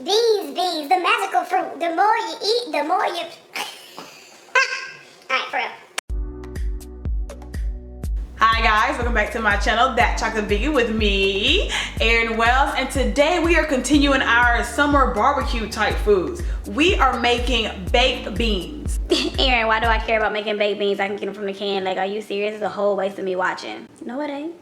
Beans, the magical fruit. The more you eat, the more you... Alright, for real. Hi guys, welcome back to my channel, That Chocolate Vegan, with me, Erin Wells, and today we are continuing our summer barbecue type foods. We are making baked beans. Erin, why do I care about making baked beans? I can get them from the can. Like, are you serious? It's a whole waste of me watching. No, it ain't.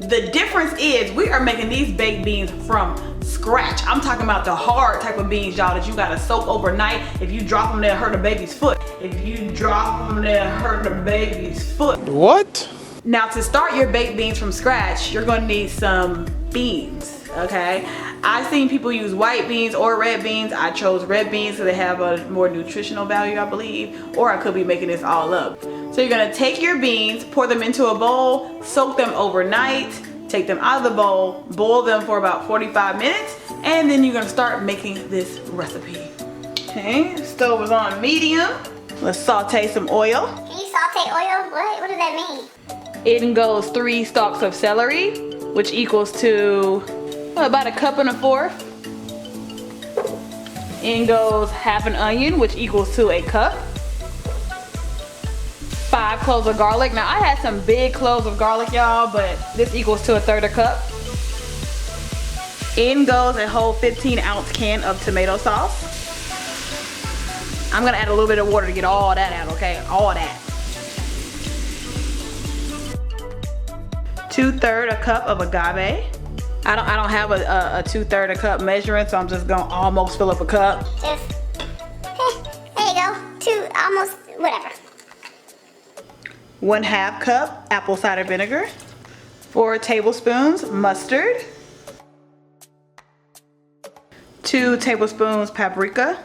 The difference is we are making these baked beans from scratch. I'm talking about the hard type of beans, y'all, that you gotta soak overnight. If you drop them, they'll hurt a baby's foot. If you drop them, they'll hurt the baby's foot. What? Now, to start your baked beans from scratch, you're gonna need some beans, okay? I've seen people use white beans or red beans. I chose red beans so they have a more nutritional value, I believe, or I could be making this all up. So you're gonna take your beans, pour them into a bowl, soak them overnight, take them out of the bowl, boil them for about 45 minutes, and then you're gonna start making this recipe. Okay, stove is on medium. Let's saute some oil. Can you saute oil? What does that mean? In goes 3 stalks of celery, which equals to about 1.25 cups. In goes half an onion, which equals to 1 cup. 5 cloves of garlic. Now I had some big cloves of garlic, y'all, but this equals to 1/3 cup. In goes a whole 15-ounce can of tomato sauce. I'm gonna add a little bit of water to get all that out, okay? All that. 2/3 cup of agave. I don't have a 2/3 cup measuring, so I'm just gonna almost fill up a cup. Just, there you go. 2, almost, whatever. 1/2 cup apple cider vinegar. 4 tablespoons mustard. 2 tablespoons paprika.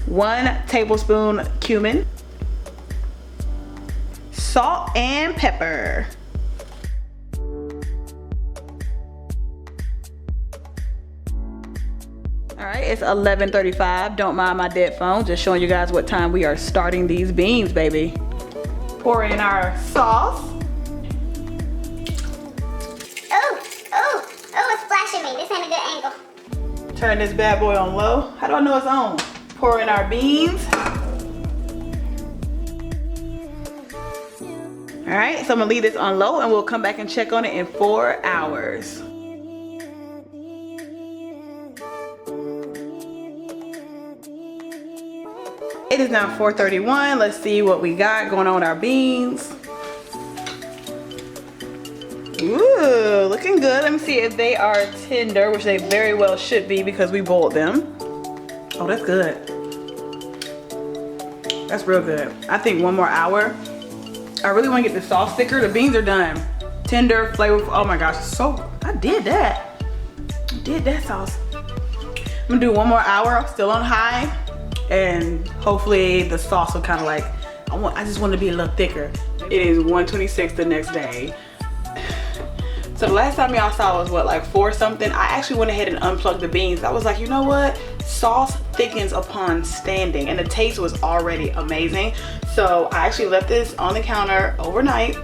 1 tablespoon cumin. Salt and pepper. All right, it's 11:35. Don't mind my dead phone, just showing you guys what time we are starting these beans, baby. Pour in our sauce. Oh, it's flashing me. This ain't a good angle. Turn this bad boy on low. How do I know it's on? Pour in our beans. All right, so I'm gonna leave this on low and we'll come back and check on it in 4 hours. It is now 4:31. Let's see what we got going on with our beans. Ooh, looking good. Let me see if they are tender, which they very well should be because we boiled them. Oh, that's good. That's real good. I think 1 more hour. I really want to get the sauce thicker. The beans are done. Tender, flavorful. Oh my gosh, so I did that. I did that sauce. I'm gonna do 1 more hour, still on high, and hopefully the sauce will kind of like, I just want to be a little thicker. It is 1:26 the next day. So the last time y'all saw was what, like 4 something? I actually went ahead and unplugged the beans. I was like, you know what? Sauce thickens upon standing, and the taste was already amazing. So I actually left this on the counter overnight.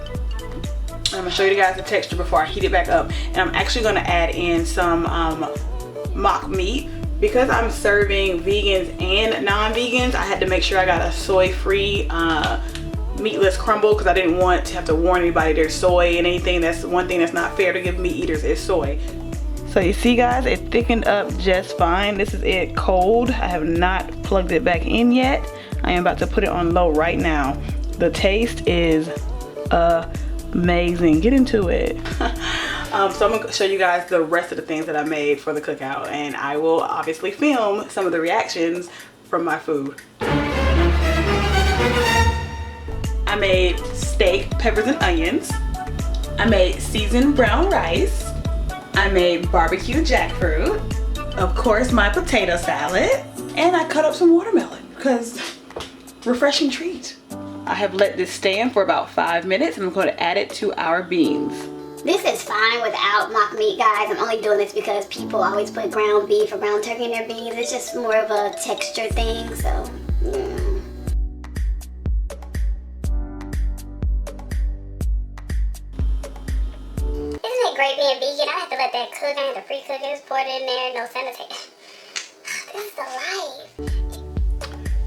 I'm gonna show you guys the texture before I heat it back up. And I'm actually gonna add in some mock meat. Because I'm serving vegans and non-vegans, I had to make sure I got a soy-free meatless crumble because I didn't want to have to warn anybody there's soy and anything. That's one thing that's not fair to give meat eaters is soy. So you see guys, it thickened up just fine. This is it cold. I have not plugged it back in yet. I am about to put it on low right now. The taste is amazing. Get into it. So I'm gonna show you guys the rest of the things that I made for the cookout, and I will obviously film some of the reactions from my food. I made steak, peppers, and onions. I made seasoned brown rice. I made barbecue jackfruit. Of course, my potato salad. And I cut up some watermelon because refreshing treat. I have let this stand for about 5 minutes, and I'm going to add it to our beans. This is fine without mock meat, guys. I'm only doing this because people always put ground beef or ground turkey in their beans. It's just more of a texture thing, so yeah. Isn't it great being being vegan, I have to let that cook. I have to pre-cook it, just pour it in there, no sanitation. This is the life.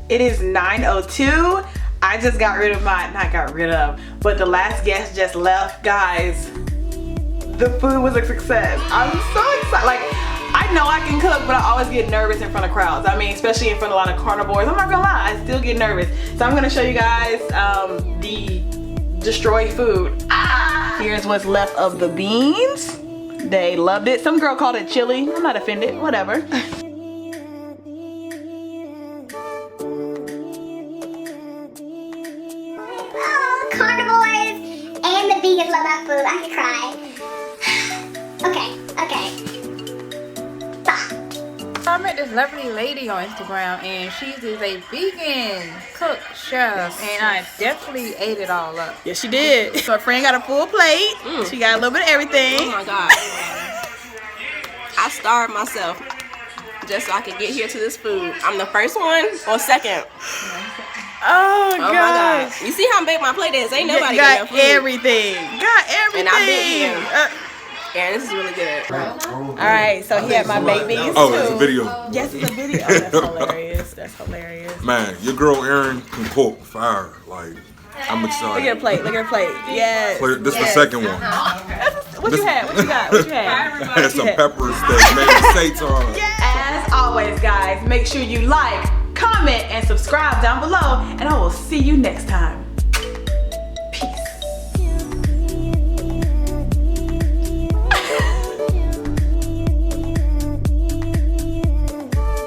It is 9:02. I just got rid of but the last guest just left. Guys, the food was a success. I'm so excited. Like, I know I can cook, but I always get nervous in front of crowds. I mean, especially in front of a lot of carnivores. I'm not gonna lie, I still get nervous. So I'm gonna show you guys the destroyed food. Here's what's left of the beans. They loved it. Some girl called it chili. I'm not offended, whatever. Oh, carnivores and the vegans love our food. I could cry. Okay. I met this lovely lady on Instagram, and she is a vegan cook chef, and I definitely ate it all up. Yes, she did. So her friend got a full plate. She got a little bit of everything. Oh my God. I starved myself just so I could get here to this food. I'm the first one or second. Oh my God. You see how big my plate is? Ain't nobody got got food. everything. Got everything. And I've been eating. Yeah, this is really good. Alright, so he had my babies Oh, too. it's a video. Yes, it's a video. Oh, that's hilarious. That's hilarious. Man, your girl Erin can cook fire. Like, I'm excited. Look at her plate. Look at her plate. Yes. This is the second one. What you had? What you got? What you had? I had some peppers that made mistakes on. As always, guys, make sure you like, comment, and subscribe down below, and I will see you next time.